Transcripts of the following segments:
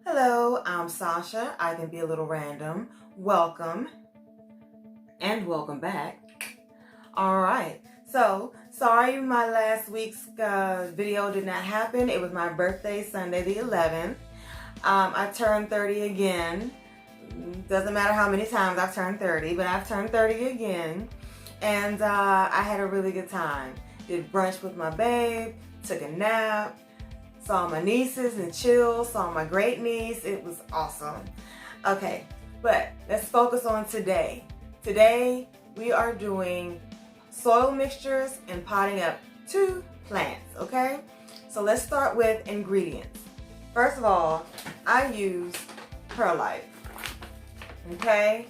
Hello, I'm Sasha. I can be a little random. Welcome and welcome back. All right. So, sorry my last week's video did not happen. It was my birthday, Sunday the 11th. I turned 30 again. Doesn't matter how many times I've turned 30, but I've turned 30 again. And I had a really good time. Did brunch with my babe, took a nap, saw my nieces and chill, saw my great niece. It was awesome. Okay, but let's focus on today. Today, we are doing soil mixtures and potting up 2 plants, okay? So let's start with ingredients. First of all, I use perlite, okay?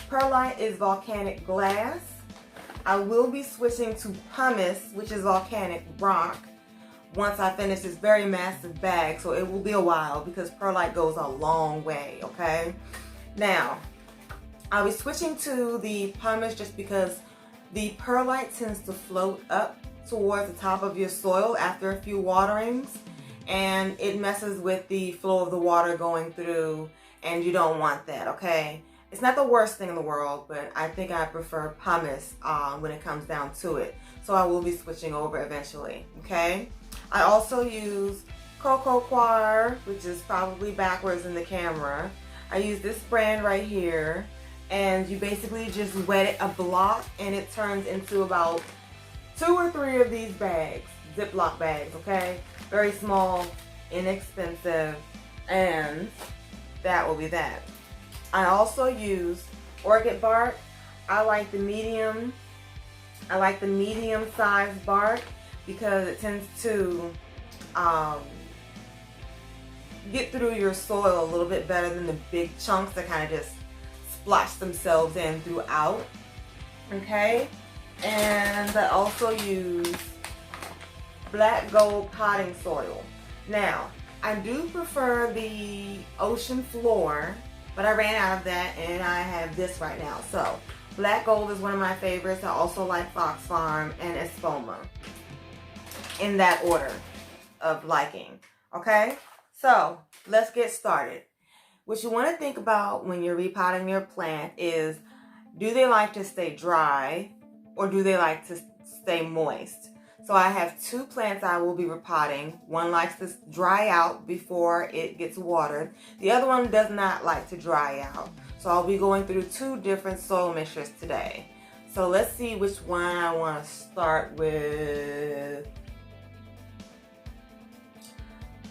Perlite is volcanic glass. I will be switching to pumice, which is volcanic rock, once I finish this very massive bag, so it will be a while because perlite goes a long way, okay? Now, I'll be switching to the pumice just because the perlite tends to float up towards the top of your soil after a few waterings, and it messes with the flow of the water going through, and you don't want that, okay? It's not the worst thing in the world, but I think I prefer pumice when it comes down to it. So I will be switching over eventually, okay? I also use cocoa coir, which is probably backwards in the camera. I use this brand right here, and you basically just wet it a block and it turns into about 2 or 3 of these bags, Ziploc bags, okay? Very small, inexpensive, and that will be that. I also use orchid bark. I like the medium sized bark because it tends to get through your soil a little bit better than the big chunks that kind of just splotch themselves in throughout. Okay, and I also use black gold potting soil. Now, I do prefer the ocean floor, but I ran out of that and I have this right now. So black gold is one of my favorites. I also like Fox Farm and Espoma, in that order of liking. Okay, so let's get started. What you want to think about when you're repotting your plant is, do they like to stay dry or do they like to stay moist? So I have 2 plants I will be repotting. One likes to dry out before it gets watered. The other one does not like to dry out. So I'll be going through 2 different soil mixtures today. So let's see which one I want to start with.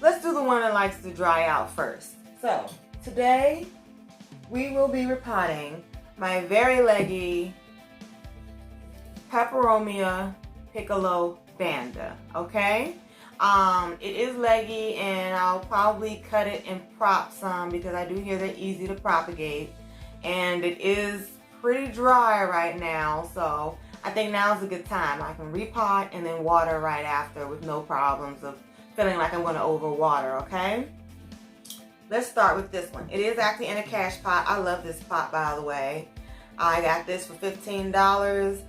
Let's do the one that likes to dry out first. So today we will be repotting my very leggy Peperomia Piccolo Bander, okay? It is leggy and I'll probably cut it and prop some because I do hear they're easy to propagate, and it is pretty dry right now, so I think now's a good time. I can repot and then water right after with no problems of feeling like I'm going to overwater, okay? Let's start with this one. It is actually in a cash pot. I love this pot, by the way. I got this for $15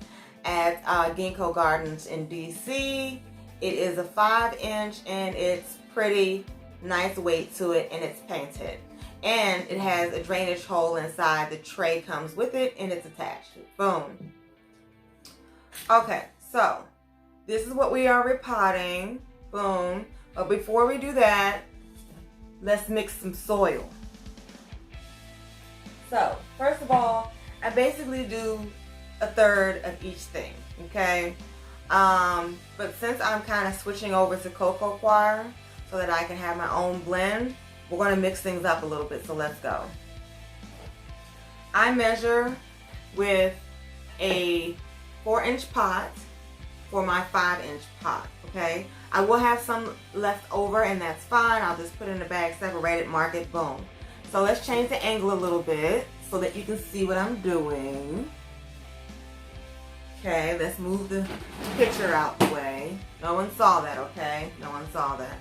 at Ginkgo Gardens in DC. It is a 5-inch and it's pretty nice weight to it, and it's painted. And it has a drainage hole inside. The tray comes with it and it's attached. Boom. Okay, so this is what we are repotting. Boom. But before we do that, let's mix some soil. So, first of all, I basically do 1/3 of each thing, okay? But since I'm kind of switching over to cocoa coir so that I can have my own blend, we're going to mix things up a little bit, so let's go. I measure with a 4-inch pot for my 5-inch pot, okay? I will have some left over and that's fine. I'll just put it in a bag, separate it, mark it, boom. So let's change the angle a little bit so that you can see what I'm doing. Okay, let's move the picture out the way. No one saw that, okay? No one saw that.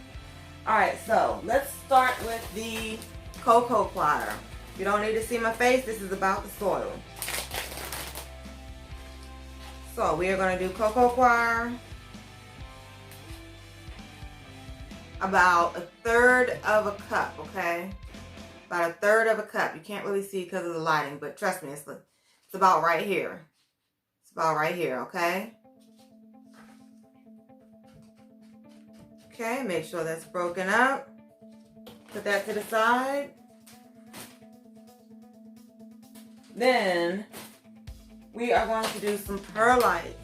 Alright, so let's start with the cocoa coir. You don't need to see my face, this is about the soil. So we are going to do cocoa coir. about a third of a cup, okay? About a third of a cup. You can't really see because of the lighting, but trust me, it's about right here. It's about right here, okay? Okay, make sure that's broken up. Put that to the side. Then we are going to do some perlite.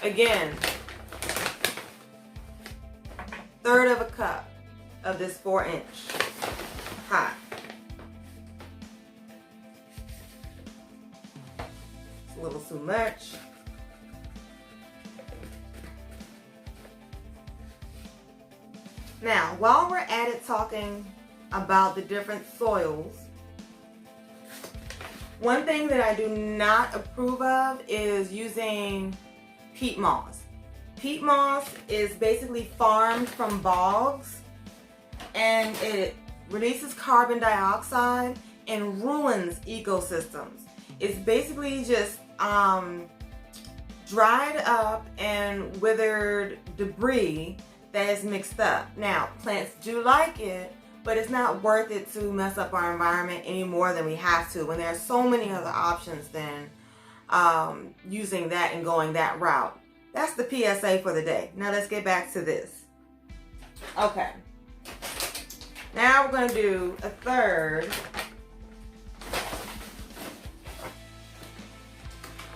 Again, third of a cup of this 4-inch pot. It's a little too much. Now, while we're at it talking about the different soils, one thing that I do not approve of is using peat moss. Peat moss is basically farmed from bogs, and it releases carbon dioxide and ruins ecosystems. It's basically just dried up and withered debris that is mixed up. Now, plants do like it, but it's not worth it to mess up our environment any more than we have to when there are so many other options than using that and going that route. That's the PSA for the day. Now let's get back to this. Okay. Now we're going to do a third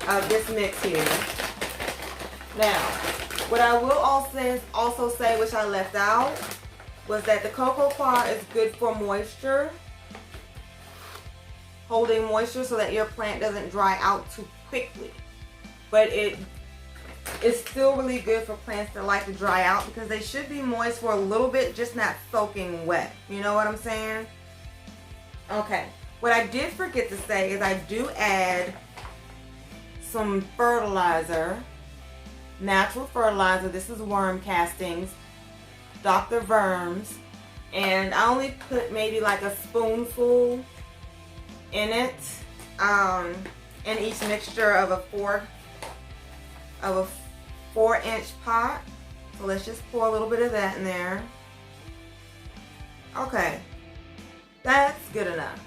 of this mix here. Now, what I will also say, which I left out, was that the cocoa coir is good for moisture, holding moisture so that your plant doesn't dry out too quickly. But it is still really good for plants that like to dry out because they should be moist for a little bit, just not soaking wet. You know what I'm saying? Okay. What I did forget to say is I do add some fertilizer, natural fertilizer. This is worm castings, Dr. Verms, and I only put maybe like a spoonful in it, in each mixture of a 4-inch pot. So let's just pour a little bit of that in there. Okay, that's good enough.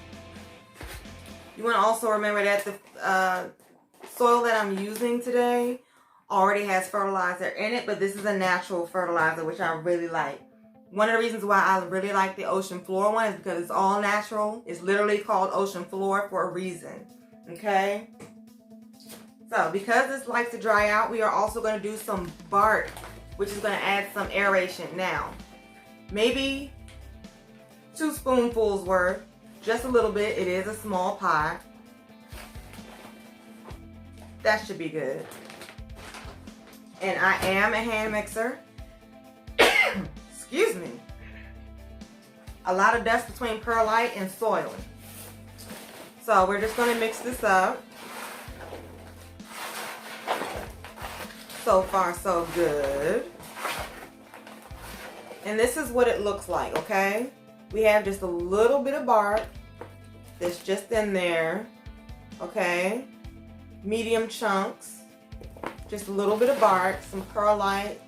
You want to also remember that the soil that I'm using today already has fertilizer in it, but this is a natural fertilizer, which I really like. One of the reasons why I really like the ocean floor one is because it's all natural. It's literally called ocean floor for a reason. Okay? So, because this likes to dry out, we are also going to do some bark, which is going to add some aeration. Now, maybe 2 spoonfuls worth, just a little bit. It is a small pot. That should be good. And I am a hand mixer. Excuse me. A lot of dust between perlite and soil. So we're just going to mix this up. So far, so good. And this is what it looks like, okay? We have just a little bit of bark that's just in there, okay? Medium chunks. Just a little bit of bark, some perlite,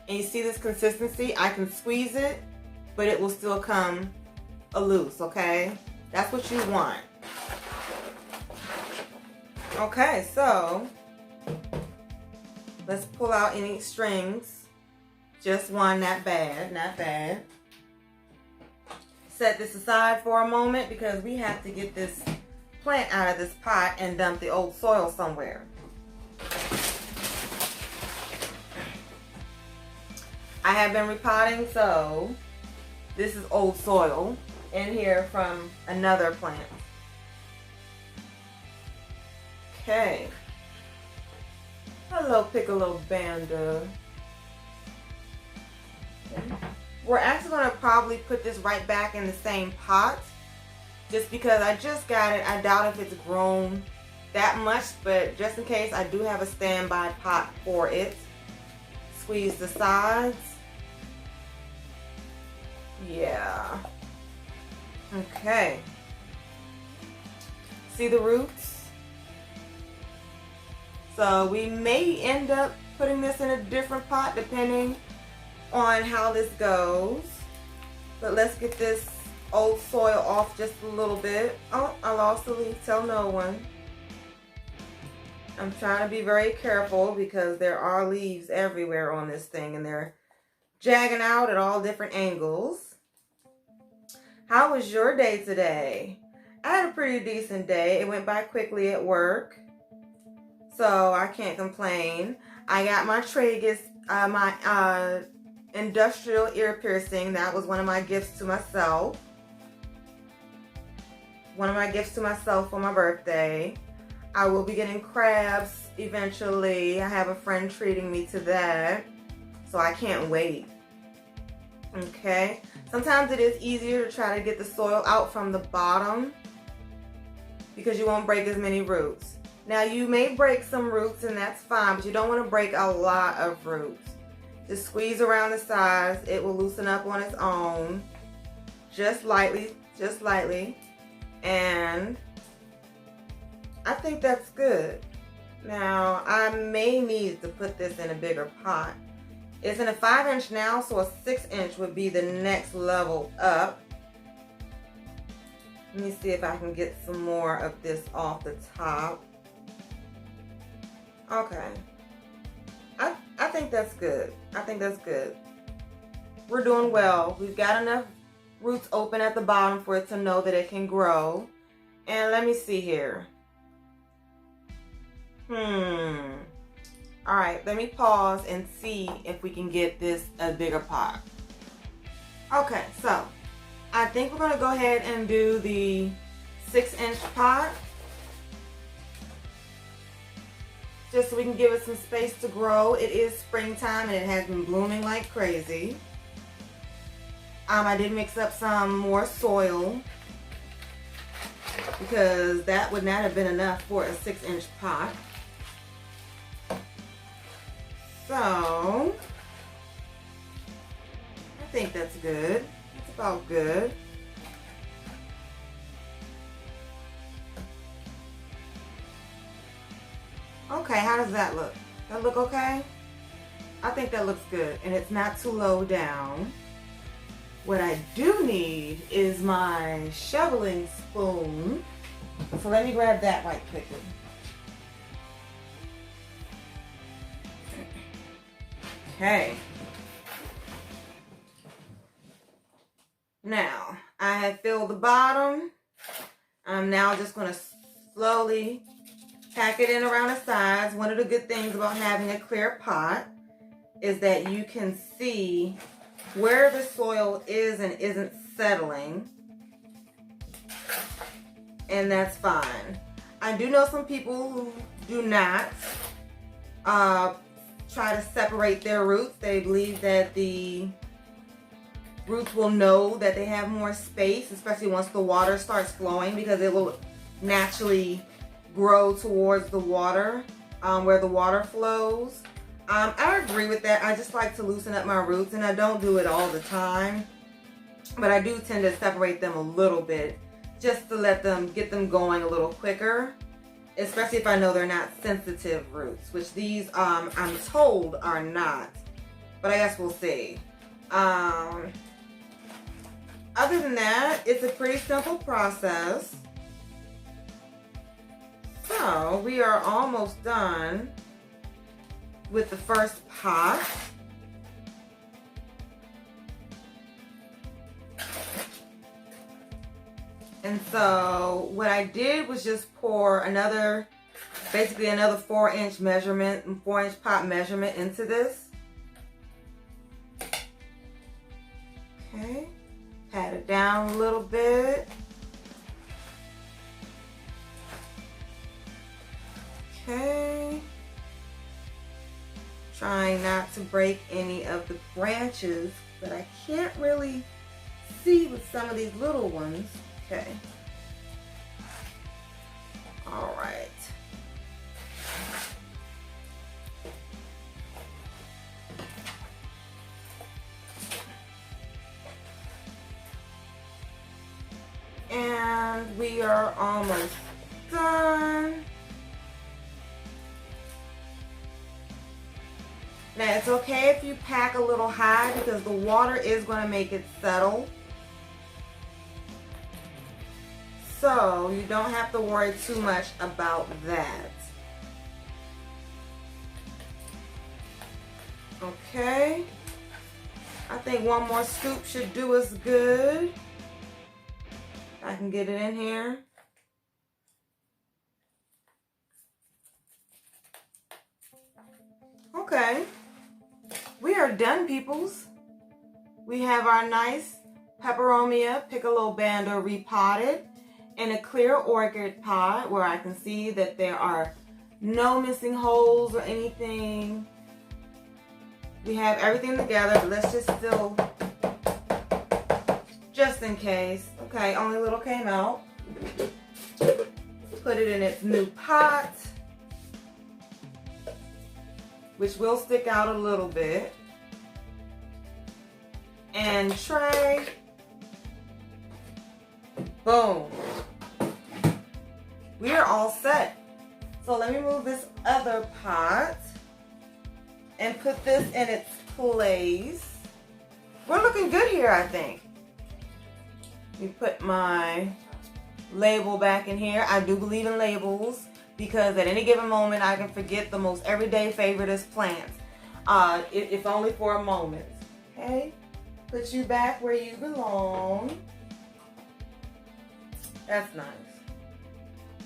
and you see this consistency? I can squeeze it, but it will still come loose, okay? That's what you want. Okay, so let's pull out any strings. Just one, not bad, not bad. Set this aside for a moment because we have to get this plant out of this pot and dump the old soil somewhere. I have been repotting, so this is old soil in here from another plant. Okay. Hello, Piccolo Bander. Okay. We're actually going to probably put this right back in the same pot just because I just got it. I doubt if it's grown that much, but just in case, I do have a standby pot for it. Squeeze the sides. Yeah. Okay. See the roots? So we may end up putting this in a different pot depending on how this goes. But let's get this old soil off just a little bit. Oh, I lost a leaf. Tell no one. I'm trying to be very careful because there are leaves everywhere on this thing and they're jagging out at all different angles. How was your day today? I had a pretty decent day. It went by quickly at work, so I can't complain. I got my tragus, my industrial ear piercing. That was one of my gifts to myself. One of my gifts to myself for my birthday. I will be getting crabs eventually. I have a friend treating me to that, so I can't wait. Okay. Sometimes it is easier to try to get the soil out from the bottom because you won't break as many roots. Now you may break some roots and that's fine, but you don't want to break a lot of roots. Just squeeze around the sides. It will loosen up on its own. Just lightly, and I think that's good. Now I may need to put this in a bigger pot. It's in a 5-inch now, so a 6-inch would be the next level up. Let me see if I can get some more of this off the top. Okay. I think that's good. I think that's good. We're doing well. We've got enough roots open at the bottom for it to know that it can grow. And let me see here. All right, let me pause and see if we can get this a bigger pot. Okay, so I think we're gonna go ahead and do the 6-inch pot, just so we can give it some space to grow. It is springtime and it has been blooming like crazy. I did mix up some more soil because that would not have been enough for a 6-inch pot. So I think that's good. That's about good. Okay, how does that look? That look okay? I think that looks good, and it's not too low down. What I do need is my shoveling spoon. So let me grab that right quickly. Okay. Now, I have filled the bottom. I'm now just going to slowly pack it in around the sides. One of the good things about having a clear pot is that you can see where the soil is and isn't settling. And that's fine. I do know some people who do not try to separate their roots. They believe that the roots will know that they have more space, especially once the water starts flowing, because it will naturally grow towards the water, where the water flows. I agree with that. I just like to loosen up my roots, and I don't do it all the time, but I do tend to separate them a little bit just to let them get them going a little quicker, especially if I know they're not sensitive roots, which these I'm told are not, but I guess we'll see. Other than that, it's a pretty simple process. So we are almost done with the first pot. And so what I did was just pour basically another 4-inch measurement, 4-inch pot measurement into this. Okay, pat it down a little bit. Okay. Trying not to break any of the branches, but I can't really see with some of these little ones. Okay. All right. And we are almost done. Now it's okay if you pack a little high because the water is going to make it settle. So you don't have to worry too much about that. Okay. I think one more scoop should do us good. I can get it in here. Okay. We are done, peoples. We have our nice peperomia Piccolo Bander repotted in a clear orchid pot where I can see that there are no missing holes or anything. We have everything together, but let's just still, just in case. Okay, only little came out. Put it in its new pot, which will stick out a little bit. And tray. Boom. We are all set. So let me move this other pot and put this in its place. We're looking good here, I think. Let me put my label back in here. I do believe in labels because at any given moment I can forget the most everyday favoriteest plants. If only for a moment. Okay? Put you back where you belong. That's nice.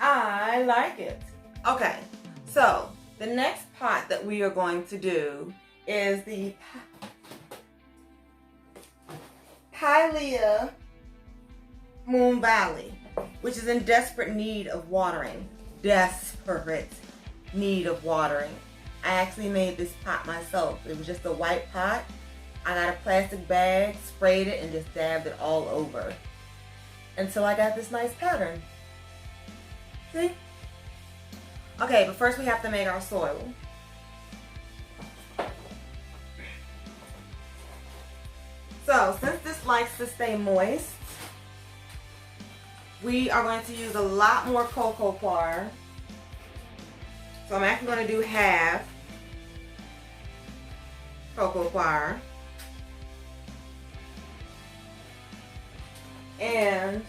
I like it. Okay, so the next pot that we are going to do is the Pilea Moon Valley, which is in desperate need of watering. Desperate need of watering. I actually made this pot myself. It was just a white pot. I got a plastic bag, sprayed it, and just dabbed it all over until I got this nice pattern. See? Okay, but first we have to make our soil. So, since this likes to stay moist, we are going to use a lot more cocoa coir. So I'm actually going to do half cocoa coir. And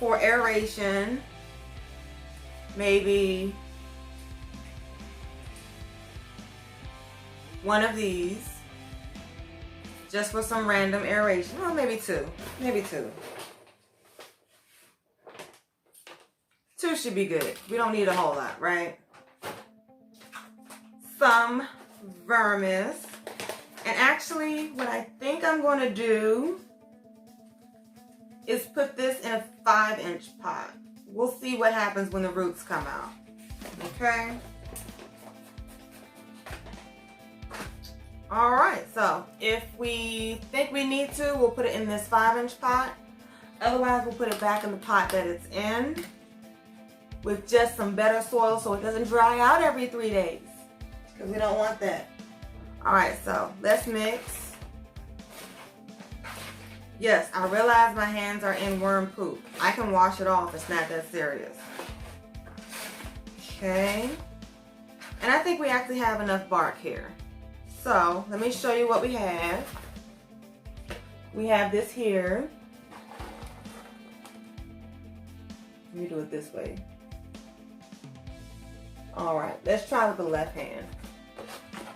for aeration, maybe one of these, just for some random aeration. Well, maybe two. Maybe two. Two should be good. We don't need a whole lot, right? Some vermis. And actually, what I think I'm going to do is put this in a 5-inch pot. We'll see what happens when the roots come out. Okay? Alright, so if we think we need to, we'll put it in this 5-inch pot. Otherwise, we'll put it back in the pot that it's in with just some better soil so it doesn't dry out every 3 days. Because we don't want that. Alright, so let's mix. Yes, I realize my hands are in worm poop. I can wash it off. It's not that serious. Okay. And I think we actually have enough bark here. So, let me show you what we have. We have this here. Let me do it this way. Alright, let's try with the left hand.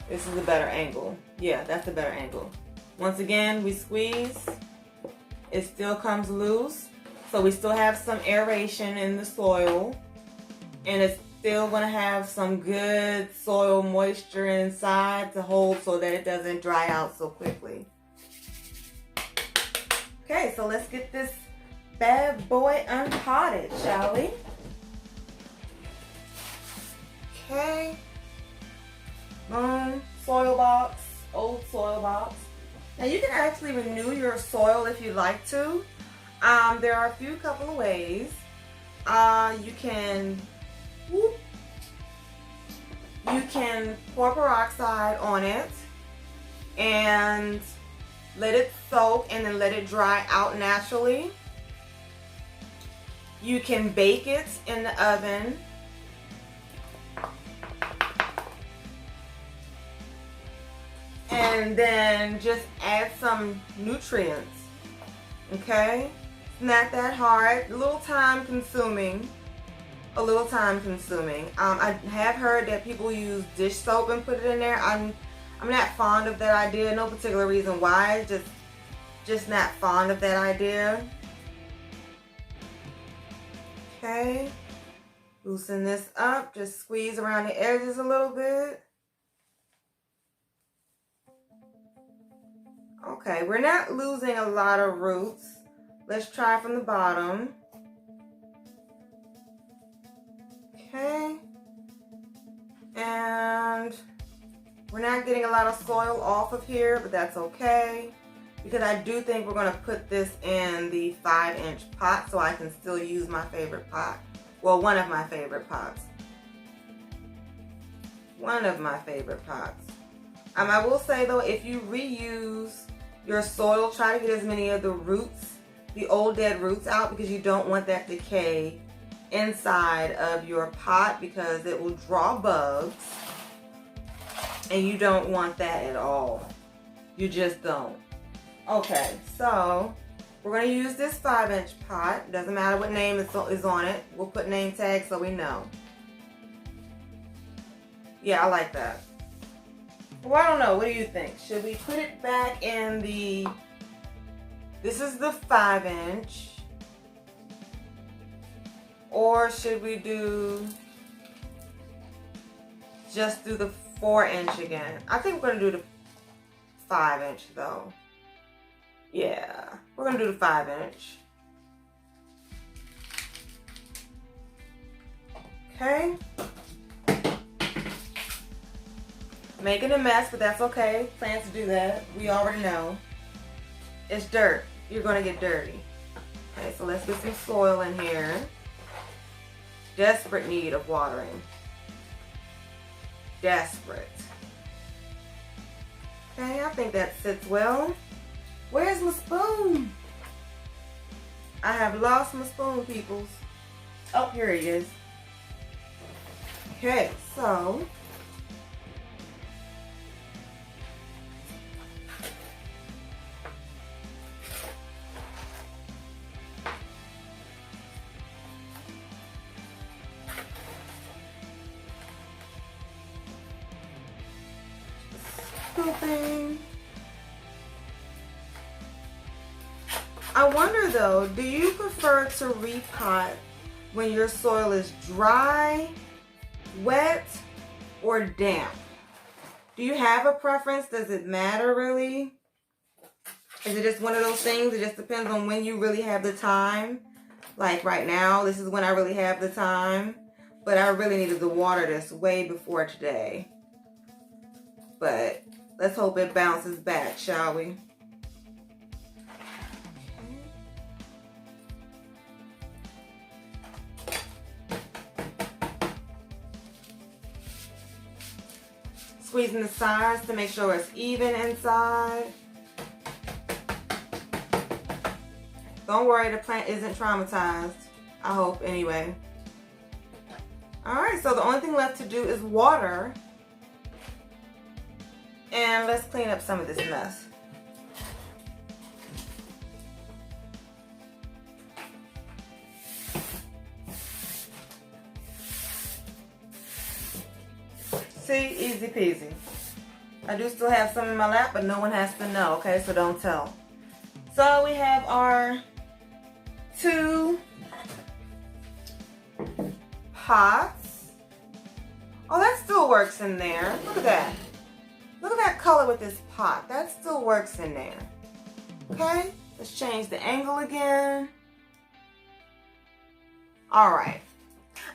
This is a better angle. Yeah, that's a better angle. Once again, we squeeze. It still comes loose. So we still have some aeration in the soil. And it's still going to have some good soil moisture inside to hold so that it doesn't dry out so quickly. Okay, so let's get this bad boy unpotted, shall we? Okay. Boom. Soil box. Old soil box. Now you can actually renew your soil if you like to. There are a couple of ways. You can pour peroxide on it and let it soak and then let it dry out naturally. You can bake it in the oven. And then just add some nutrients. Okay? Not that hard. A little time consuming. A little time consuming. I have heard that people use dish soap and put it in there. I'm not fond of that idea. No particular reason why. Just not fond of that idea. Okay. Loosen this up. Just squeeze around the edges a little bit. Okay, we're not losing a lot of roots. Let's try from the bottom. Okay. And we're not getting a lot of soil off of here, but that's okay. Because I do think we're going to put this in the 5-inch pot so I can still use my favorite pot. Well, one of my favorite pots. One of my favorite pots. I will say though, if you reuse your soil, try to get as many of the roots, the old dead roots out, because you don't want that decay inside of your pot because it will draw bugs, and you don't want that at all. You just don't. Okay, so we're going to use this 5-inch pot. Doesn't matter what name is on it. We'll put name tags so we know. Yeah, I like that. Well, I don't know. What do you think? Should we put it back in the... This is the 5-inch. Or should we just do the 4-inch again? I think we're going to do the 5-inch though. Yeah, we're going to do the 5-inch. Okay. Making a mess, but that's okay. Plants do that. We already know. It's dirt. You're going to get dirty. Okay, so let's get some soil in here. Desperate need of watering. Desperate. Okay, I think that sits well. Where's my spoon? I have lost my spoon, peoples. Oh, here he is. Okay, so scooping. I wonder though, do you prefer to repot when your soil is dry, wet, or damp? Do you have a preference? Does it matter really? Is it just one of those things? It just depends on when you really have the time. Like right now, this is when I really have the time. But I really needed to water this way before today. But let's hope it bounces back, shall we? Squeezing the sides to make sure it's even inside. Don't worry, the plant isn't traumatized. I hope, anyway. Alright, so the only thing left to do is water. And let's clean up some of this mess. See, easy peasy. I do still have some in my lap, but no one has to know, okay? So don't tell. So we have our 2 pots. Oh, that still works in there. Look at that. Look at that color with this pot. That still works in there. Okay, let's change the angle again. All right,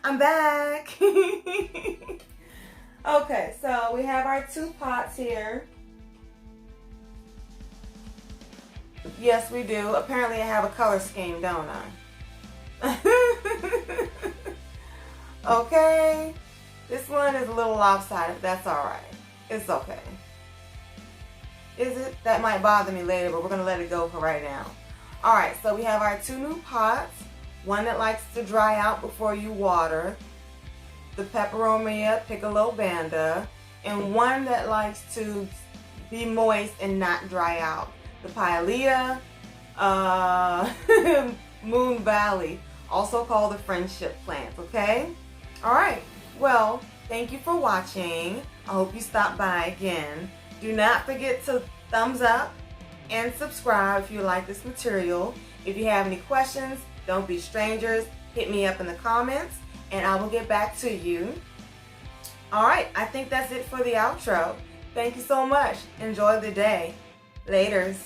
I'm back. Okay, so we have our 2 pots here. Yes, we do. Apparently I have a color scheme, don't I? Okay, this one is a little lopsided, but that's all right. It's okay. Is it? That might bother me later, but we're going to let it go for right now. All right, so we have our 2 new pots. one that likes to dry out before you water, the Peperomia Piccolo Bander, and one that likes to be moist and not dry out, the Pilea Moon Valley, also called the friendship plant, okay? Alright, well, thank you for watching. I hope you stop by again. Do not forget to thumbs up and subscribe if you like this material. If you have any questions, don't be strangers. Hit me up in the comments and I will get back to you. Alright, I think that's it for the outro. Thank you so much. Enjoy the day. Laters.